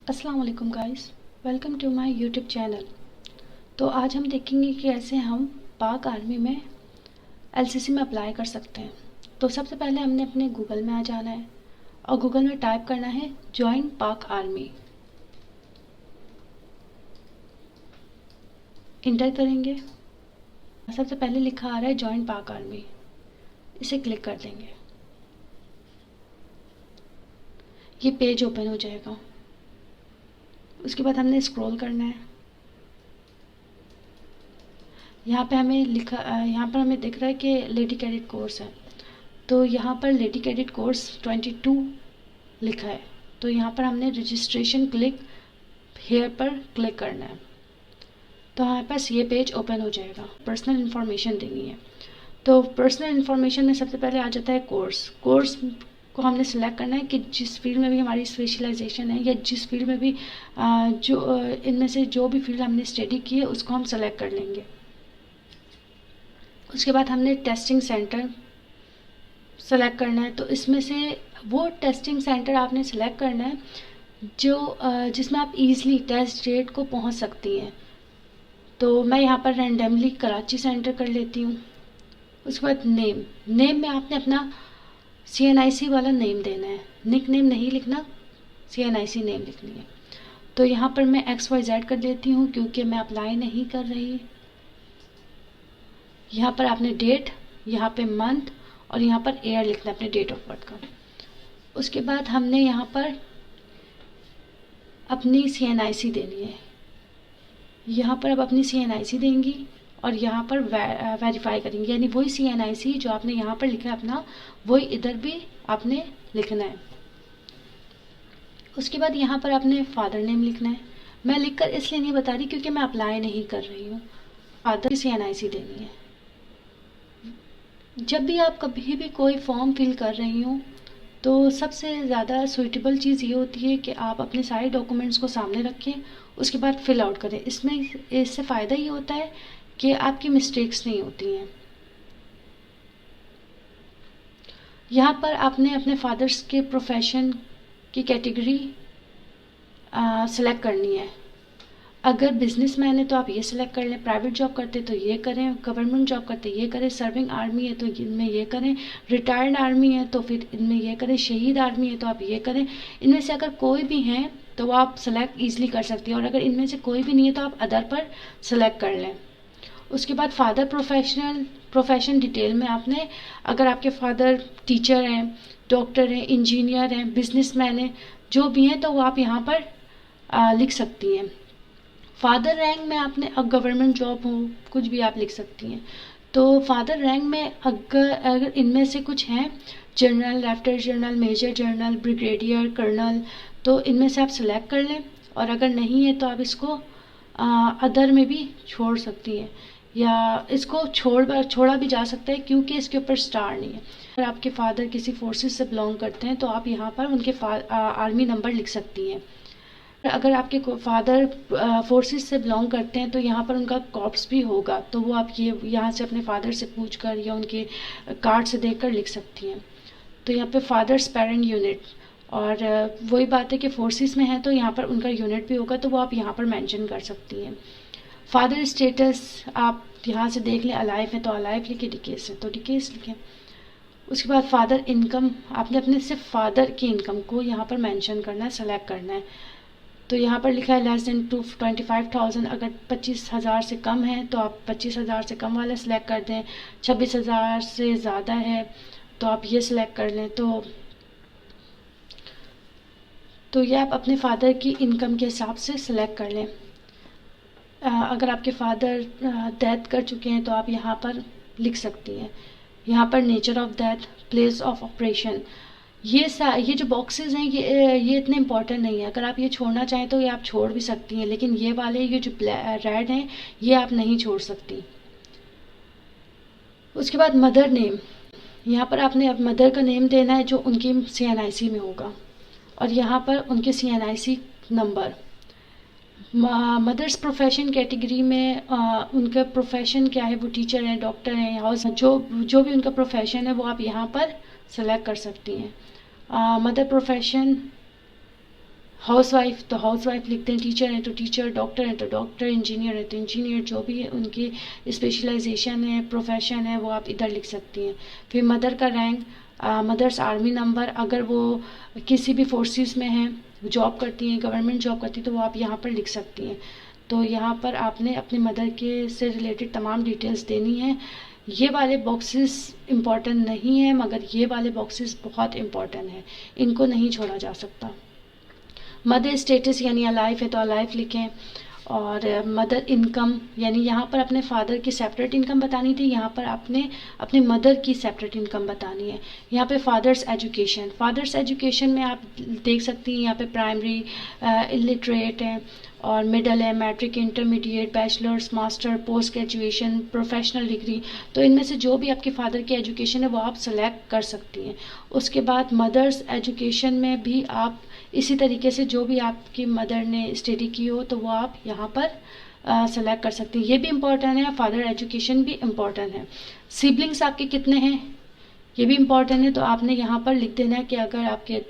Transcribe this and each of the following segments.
अस्सलाम वालेकुम guys, welcome to my YouTube channel. तो आज हम देखेंगे कि कैसे हम पाक आर्मी में एलसीसी में अप्लाई कर सकते हैं। तो सबसे पहले हमने अपने गूगल में आ जाना है और गूगल में टाइप करना है जॉइन पाक आर्मी। इंटर करेंगे। सबसे पहले लिखा आ रहा है जॉइन पाक आर्मी, इसे क्लिक कर देंगे। ये पेज ओपन हो जाएगा। उसके बाद हमने स्क्रॉल करना है। यहाँ पर हमें दिख रहा है कि लेडी कैडेट कोर्स है। तो यहाँ पर लेडी कैडेट कोर्स 22 लिखा है। तो यहाँ पर हमने रजिस्ट्रेशन क्लिक हेयर पर क्लिक करना है। तो हमारे पास ये पेज ओपन हो जाएगा। पर्सनल इन्फॉर्मेशन देनी है। तो पर्सनल इन्फॉर्मेशन में सबसे पहले आ जाता है कोर्स। कोर्स को हमने सेलेक्ट करना है कि जिस फील्ड में भी हमारी स्पेशलाइजेशन है या जिस फील्ड में भी इनमें से जो भी फील्ड हमने स्टडी की है उसको हम सेलेक्ट कर लेंगे। उसके बाद हमने टेस्टिंग सेंटर सेलेक्ट करना है। तो इसमें से वो टेस्टिंग सेंटर आपने सेलेक्ट करना है जो जिसमें आप इजीली टेस्ट डेट को पहुंच सकती हैं। तो मैं यहाँ पर रैंडमली कराची सेंटर कर लेती हूँ। उसके बाद नेम में आपने अपना CNIC वाला नेम देना है, निक नेम नहीं लिखना, CNIC नेम लिखनी है। तो यहाँ पर मैं XYZ कर लेती हूँ क्योंकि मैं अप्लाई नहीं कर रही। यहाँ पर आपने डेट, यहाँ पे मंथ और यहाँ पर ईयर लिखना है अपने डेट ऑफ बर्थ का। उसके बाद हमने यहाँ पर अपनी CNIC देनी है। यहाँ पर अब अपनी CNIC देंगी और यहाँ पर वेरीफाई करेंगे, यानी वही CNIC जो आपने यहाँ पर लिखा है अपना, वही इधर भी आपने लिखना है। उसके बाद यहाँ पर आपने फादर नेम लिखना है। मैं लिखकर इसलिए नहीं बता रही क्योंकि मैं अप्लाई नहीं कर रही हूँ। फादर की CNIC देनी है। जब भी आप कभी भी कोई फॉर्म फिल कर रही हो तो सबसे ज़्यादा सूटेबल चीज़ ये होती है कि आप अपने सारे डॉक्यूमेंट्स को सामने रखें, उसके बाद फिल आउट करें। इससे फ़ायदा ये होता है कि आपकी मिस्टेक्स नहीं होती हैं। यहाँ पर आपने अपने फादर्स के प्रोफेशन की कैटेगरी सेलेक्ट करनी है। अगर बिजनेसमैन है तो आप ये सिलेक्ट कर लें, प्राइवेट जॉब करते तो ये करें, गवर्नमेंट जॉब करते ये करें, सर्विंग आर्मी है तो इनमें ये करें, रिटायर्ड आर्मी है तो फिर इनमें ये करें, शहीद आर्मी है तो आप ये करें। इनमें से अगर कोई भी हैं तो आप सेलेक्ट ईजिली कर सकती हैं और अगर इनमें से कोई भी नहीं है तो आप अदर पर सेलेक्ट कर लें। उसके बाद फादर प्रोफेशन डिटेल में आपने, अगर आपके फादर टीचर हैं, डॉक्टर हैं, इंजीनियर हैं, बिजनेसमैन हैं, जो भी हैं तो वो आप यहाँ पर लिख सकती हैं। फादर रैंक में आपने गवर्नमेंट जॉब हो कुछ भी आप लिख सकती हैं। तो फादर रैंक में अगर इनमें से कुछ हैं, general, lieutenant general, major general, brigadier, colonel, तो इनमें से आप सेलेक्ट कर लें और अगर नहीं है तो आप इसको अदर में भी छोड़ सकती हैं या इसको छोड़ा भी जा सकता है क्योंकि इसके ऊपर स्टार नहीं है। अगर आपके फादर किसी फोर्सेस से बिलोंग करते हैं तो आप यहाँ पर उनके आर्मी नंबर लिख सकती हैं। अगर आपके फादर फोर्सेस से बिलोंग करते हैं तो यहाँ पर उनका कॉर्प्स भी होगा, तो वो आप ये यहाँ से अपने फादर से पूछकर या उनके कार्ड से देखकर लिख सकती हैं। तो यहाँ पे फादर्स पेरेंट यूनिट, और वही बात है कि फोर्सेस में है तो यहाँ पर उनका यूनिट भी होगा, तो वो आप यहाँ पर मेंशन कर सकती हैं। फादर स्टेटस आप यहाँ से देख लें, अलाइव है तो अलाइव लिखे, डिकेस है तो डिकेस लिखें। उसके बाद फादर इनकम, आपने अपने सिर्फ फादर की इनकम को यहाँ पर मेंशन करना है, सेलेक्ट करना है। तो यहाँ पर लिखा है लेस देन 25,000, अगर 25,000 से कम है तो आप 25,000 से कम वाला सिलेक्ट कर दें। 26,000 से ज़्यादा है तो आप ये सिलेक्ट कर लें। तो ये आप अपने फादर की इनकम के हिसाब से सिलेक्ट कर लें। अगर आपके फादर डेथ कर चुके हैं तो आप यहाँ पर लिख सकती हैं। यहाँ पर nature of death, place of operation, ये जो बॉक्सेस हैं ये इतने इंपॉर्टेंट नहीं है। अगर आप ये छोड़ना चाहें तो ये आप छोड़ भी सकती हैं, लेकिन ये वाले ये जो रेड हैं ये आप नहीं छोड़ सकती। उसके बाद मदर नेम, यहाँ पर आपने अब मदर का नेम देना है जो उनकी CNIC में होगा और यहाँ पर उनके CNIC नंबर। मदर्स प्रोफेशन कैटेगरी में उनका प्रोफेशन क्या है, वो टीचर हैं, डॉक्टर हैं, हाउस, जो भी उनका प्रोफेशन है वो आप यहाँ पर सेलेक्ट कर सकती हैं। मदर प्रोफेशन हाउसवाइफ तो हाउसवाइफ लिखते हैं, टीचर हैं तो टीचर, डॉक्टर हैं तो डॉक्टर, इंजीनियर है तो इंजीनियर, जो भी है उनकी स्पेशलाइजेशन है, प्रोफेशन है, वो आप इधर लिख सकती हैं। फिर मदर का रैंक, मदर्स आर्मी नंबर, अगर वो किसी भी फोर्सेस में हैं, जॉब करती हैं, गवर्नमेंट जॉब करती हैं, तो वो आप यहाँ पर लिख सकती हैं। तो यहाँ पर आपने अपनी मदर के से रिलेटेड तमाम डिटेल्स देनी है। ये वाले बॉक्सेस इम्पॉर्टेंट नहीं है, मगर ये वाले बॉक्सेस बहुत इम्पॉर्टेंट है, इनको नहीं छोड़ा जा सकता। मदर स्टेटस यानी अलाइव है तो अलाइव लिखें। और मदर इनकम यानी यहाँ पर अपने फादर की सेपरेट इनकम बतानी थी, यहाँ पर आपने अपने मदर की सेपरेट इनकम बतानी है। यहाँ पे फादर्स एजुकेशन में आप देख सकती हैं, यहाँ पे प्राइमरी, इलिटरेट है और मिडल है, matric, intermediate, bachelors, master, post graduation, professional degree. तो इनमें से जो भी आपके फादर की एजुकेशन है वो आप सेलेक्ट कर सकती हैं। उसके बाद मदर्स एजुकेशन में भी आप इसी तरीके से जो भी आपकी मदर ने स्टडी की हो तो वो आप यहाँ पर सेलेक्ट कर सकती हैं। ये भी इम्पॉर्टेंट है, फादर एजुकेशन भी इम्पॉर्टेंट है। सिबलिंग्स आपके कितने हैं ये भी इम्पॉर्टेंट है, तो आपने यहाँ पर लिख देना है कि अगर आपके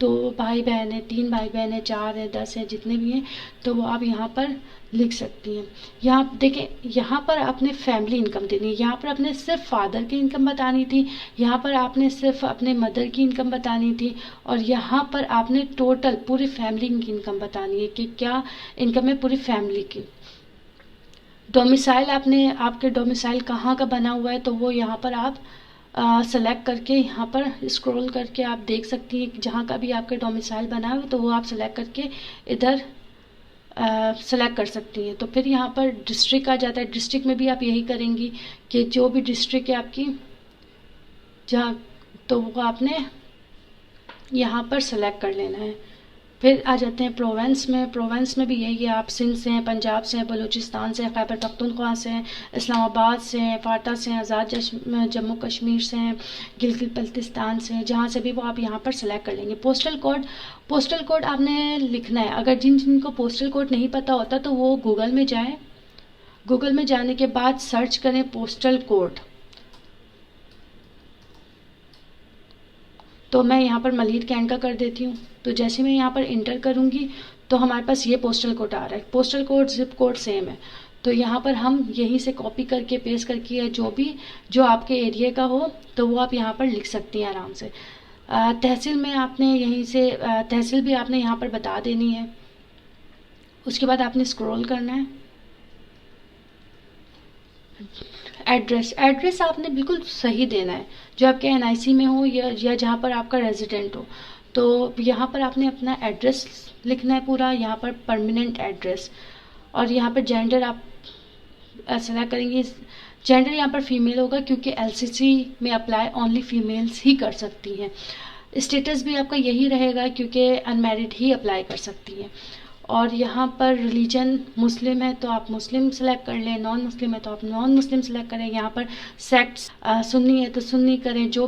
2 भाई बहन हैं, 3 भाई बहन हैं, 4 हैं, 10 हैं, जितने भी हैं, तो वो आप यहाँ पर लिख सकती हैं। यहाँ देखें, यहाँ पर आपने फैमिली इनकम देनी है, यहाँ पर आपने सिर्फ फादर की इनकम बतानी थी, यहाँ पर आपने सिर्फ अपने मदर की इनकम बतानी थी, और यहाँ पर आपने टोटल पूरी फैमिली की इनकम बतानी है कि क्या इनकम है पूरी फैमिली की। डोमिसाइल आपने, आपके डोमिसाइल कहाँ का बना हुआ है तो वो यहाँ पर आप सेलेक्ट करके यहाँ पर स्क्रॉल करके आप देख सकती हैं कि जहाँ का भी आपका डोमिसाइल बना है तो वो आप सेलेक्ट करके इधर सेलेक्ट कर सकती हैं। तो फिर यहाँ पर डिस्ट्रिक्ट आ जाता है, डिस्ट्रिक्ट में भी आप यही करेंगी कि जो भी डिस्ट्रिक्ट है आपकी जहाँ, तो वो आपने यहाँ पर सेलेक्ट कर लेना है। फिर आ जाते हैं प्रोवेंस में भी यही है, आप सिंध से हैं, पंजाब से हैं, बलूचिस्तान से हैं, खैबर पख्तूनख्वा से हैं, इस्लामाबाद से हैं, फाटा से हैं, आज़ाद जम्मू कश्मीर से हैं, गिलगित बल्तिस्तान से हैं, जहाँ से भी वो आप यहाँ पर सेलेक्ट कर लेंगे। पोस्टल कोड आपने लिखना है। अगर जिनको पोस्टल कोड नहीं पता होता तो वो गूगल में जाएँ, गूगल में जाने के बाद सर्च करें पोस्टल कोड। तो मैं यहाँ पर मलिर कैंट का कर देती हूँ। तो जैसे मैं यहाँ पर इंटर करूँगी तो हमारे पास ये पोस्टल कोड आ रहा है। Postal code zip code same है, तो यहाँ पर हम यहीं से कॉपी करके पेस्ट करके या जो आपके एरिया का हो तो वो आप यहाँ पर लिख सकती हैं आराम से। तहसील में आपने यहीं से तहसील भी आपने यहाँ पर बता देनी है। उसके बाद आपने स्क्रॉल करना है। एड्रेस आपने बिल्कुल सही देना है, जो आपके एनआईसी में हो या जहाँ पर आपका रेजिडेंट हो। तो यहाँ पर आपने अपना एड्रेस लिखना है पूरा, यहाँ पर परमानेंट एड्रेस, और यहाँ पर जेंडर आप सेलेक्ट करेंगे। जेंडर यहाँ पर फीमेल होगा क्योंकि एलसीसी में अप्लाई ओनली फीमेल्स ही कर सकती हैं। स्टेटस भी आपका यही रहेगा क्योंकि अनमैरिड ही अप्लाई कर सकती हैं। और यहाँ पर रिलीजन मुस्लिम है तो आप मुस्लिम सेलेक्ट कर लें, नॉन मुस्लिम है तो आप नॉन मुस्लिम सेलेक्ट करें। यहाँ पर सेक्ट्स सुन्नी है तो सुन्नी करें, जो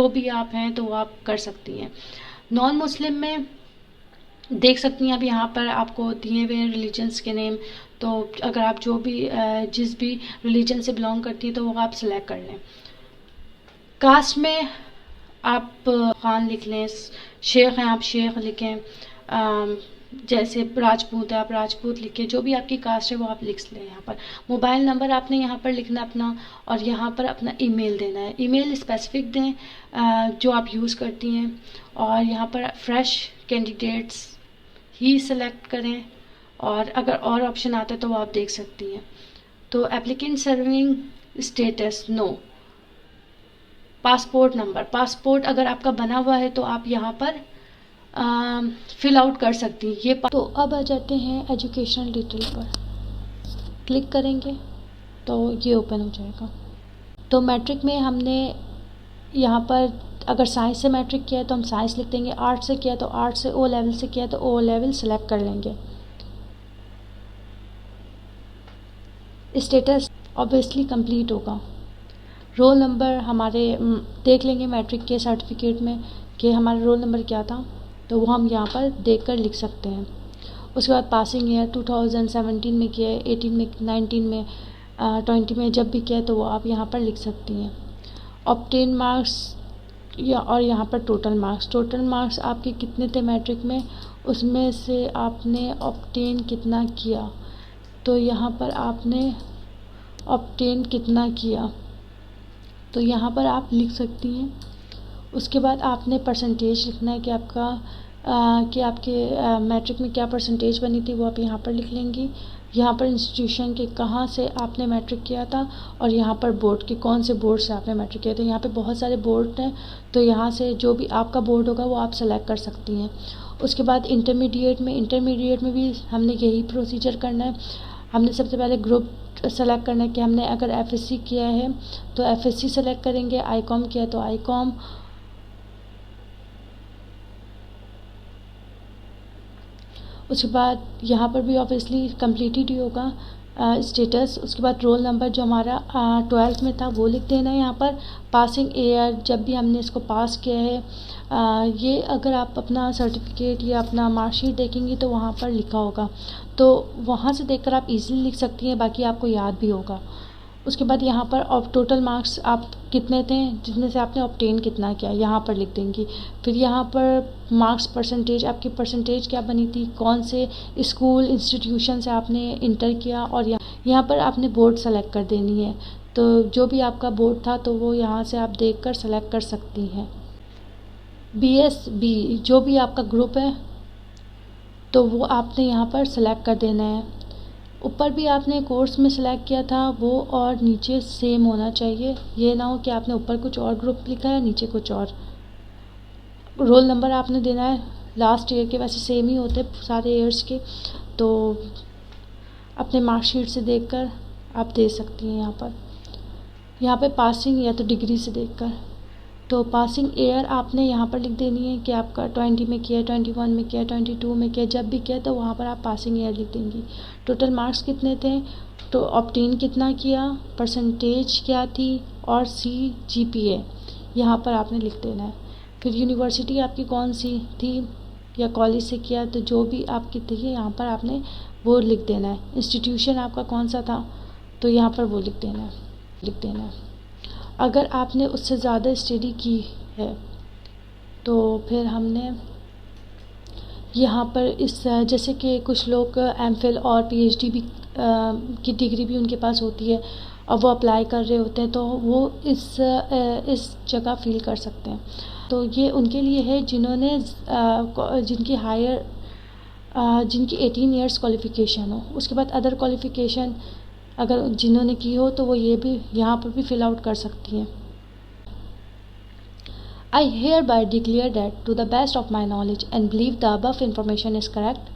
भी आप हैं तो वो आप कर सकती हैं। नॉन मुस्लिम में देख सकती हैं आप यहाँ पर आपको दिए हुए रिलीजन्स के नेम, तो अगर आप जिस भी रिलीजन से बिलोंग करती हैं तो वो आप सेलेक्ट कर लें। कास्ट में आप खान लिख लें, शेख हैं आप शेख लिखें, जैसे राजपूत है आप राजपूत लिखें, जो भी आपकी कास्ट है वो आप लिख लें। यहाँ पर मोबाइल नंबर आपने यहाँ पर लिखना अपना, और यहाँ पर अपना ईमेल देना है। ईमेल स्पेसिफिक दें जो आप यूज़ करती हैं, और यहाँ पर फ्रेश कैंडिडेट्स ही सेलेक्ट करें, और अगर और ऑप्शन आता है तो वो आप देख सकती हैं। तो applicant serving status no. Passport number, passport अगर आपका बना हुआ है तो आप यहाँ पर फिल आउट कर सकती हैं ये। तो अब आ जाते हैं एजुकेशनल डिटेल पर, क्लिक करेंगे तो ये ओपन हो जाएगा। तो मैट्रिक में हमने यहाँ पर अगर साइंस से मैट्रिक किया है तो हम साइंस लिख देंगे, आर्ट्स से किया तो आर्ट्स से, ओ लेवल से किया तो ओ लेवल सेलेक्ट कर लेंगे। स्टेटस ऑब्वियसली कंप्लीट होगा। रोल नंबर हमारे देख लेंगे मैट्रिक के सर्टिफिकेट में कि हमारा रोल नंबर क्या था, तो वो हम यहाँ पर देखकर लिख सकते हैं। उसके बाद पासिंग ईयर 2017 में किया है, 18 में, 19 में, 20 में जब भी किया है तो वो आप यहाँ पर लिख सकती हैं। ऑब्टेन मार्क्स और यहाँ पर टोटल मार्क्स आपके कितने थे मैट्रिक में, उसमें से आपने ऑब्टेन कितना किया। तो यहाँ पर आपने ऑब्टेन कितना किया तो यहाँ पर आप लिख सकती हैं। उसके बाद आपने परसेंटेज लिखना है कि आपके मैट्रिक में क्या परसेंटेज बनी थी, वो आप यहाँ पर लिख लेंगी। यहाँ पर इंस्टीट्यूशन के कहाँ से आपने मैट्रिक किया था और यहाँ पर बोर्ड के कौन से बोर्ड से आपने मैट्रिक किया था। यहाँ पे बहुत सारे बोर्ड हैं, तो यहाँ से जो भी आपका बोर्ड होगा वो आप सेलेक्ट कर सकती हैं। उसके बाद इंटरमीडिएट में भी हमने यही प्रोसीजर करना है। हमने सबसे पहले ग्रुप सेलेक्ट करना है कि हमने अगर एफएससी किया है तो एफएससी सेलेक्ट करेंगे, आईकॉम किया है तो आईकॉम। उसके बाद यहाँ पर भी ऑब्वियसली कंप्लीटेड ही होगा स्टेटस। उसके बाद रोल नंबर जो हमारा 12th में था वो लिख देना है। यहाँ पर पासिंग ईयर, जब भी हमने इसको पास किया है, ये अगर आप अपना सर्टिफिकेट या अपना मार्कशीट देखेंगी तो वहाँ पर लिखा होगा, तो वहाँ से देखकर आप इजीली लिख सकती हैं, बाकी आपको याद भी होगा। उसके बाद यहाँ पर टोटल मार्क्स आप कितने थे, जिसमें से आपने ऑब्टेन कितना किया, यहाँ पर लिख देंगी। फिर यहाँ पर मार्क्स परसेंटेज, आपकी परसेंटेज क्या बनी थी, कौन से स्कूल इंस्टीट्यूशन से आपने इंटर किया, और यहाँ पर आपने बोर्ड सेलेक्ट कर देनी है। तो जो भी आपका बोर्ड था तो वो यहाँ से आप देख कर सेलेक्ट कर सकती हैं। BSB जो भी आपका ग्रुप है तो वो आपने यहाँ पर सेलेक्ट कर देना है। ऊपर भी आपने कोर्स में सेलेक्ट किया था वो और नीचे सेम होना चाहिए, ये ना हो कि आपने ऊपर कुछ और ग्रुप लिखा है नीचे कुछ और। रोल नंबर आपने देना है लास्ट ईयर के, वैसे सेम ही होते सारे ईयर्स के, तो अपने मार्कशीट से देखकर आप दे सकती हैं। यहाँ पे पासिंग या तो डिग्री से देखकर, तो पासिंग ईयर आपने यहाँ पर लिख देनी है कि आपका 20 में किया, 21 में किया, 22 में किया, जब भी किया तो वहाँ पर आप पासिंग ईयर लिख देंगी। टोटल मार्क्स कितने थे, तो ऑब्टेन कितना किया, परसेंटेज क्या थी, और CGPA यहाँ पर आपने लिख देना है। फिर यूनिवर्सिटी आपकी कौन सी थी या कॉलेज से किया, तो जो भी आपकी थी यहाँ पर आपने वो लिख देना है। इंस्टीट्यूशन आपका कौन सा था तो यहाँ पर वो लिख देना है। अगर आपने उससे ज़्यादा स्टडी की है तो फिर हमने यहाँ पर इस जैसे कि कुछ लोग MPhil और PhD भी की डिग्री भी उनके पास होती है और वो अप्लाई कर रहे होते हैं, तो वो इस जगह फिल कर सकते हैं। तो ये उनके लिए है जिन्होंने जिनकी 18 ईयर्स क्वालिफ़िकेशन हो। उसके बाद अदर क्वालिफ़िकेशन अगर जिन्होंने की हो तो वो ये भी यहाँ पर भी फिल आउट कर सकती हैं। I hereby declare that to the best of my knowledge and believe the above information is correct,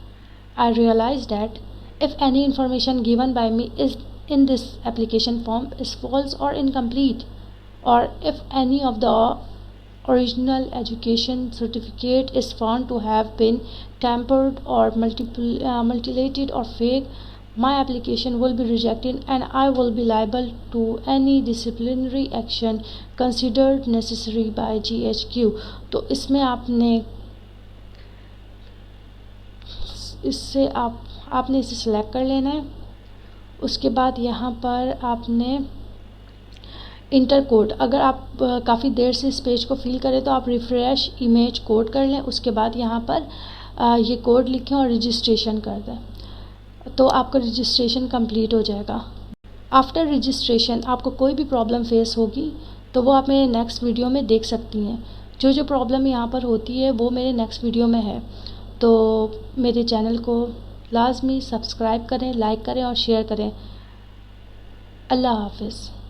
I realize that if any information given by me is in this application form is false or incomplete, or if any of the original education certificate is found to have been tampered or mutilated or fake, my application will be rejected and I will be liable to any disciplinary action considered necessary by GHQ। तो इसमें आपने इसे select कर लेना है। उसके बाद यहाँ पर आपने इंटर कोड, अगर आप काफ़ी देर से इस पेज को फिल करें तो आप रिफ़्रेश इमेज कोड कर लें। उसके बाद यहाँ पर ये कोड लिखें और रजिस्ट्रेशन कर दें, तो आपका रजिस्ट्रेशन कंप्लीट हो जाएगा। आफ्टर रजिस्ट्रेशन आपको कोई भी प्रॉब्लम फेस होगी तो वो आप मेरे नेक्स्ट वीडियो में देख सकती हैं। जो प्रॉब्लम यहाँ पर होती है वो मेरे नेक्स्ट वीडियो में है, तो मेरे चैनल को लाजमी सब्सक्राइब करें, लाइक करें और शेयर करें। अल्लाह हाफिज़।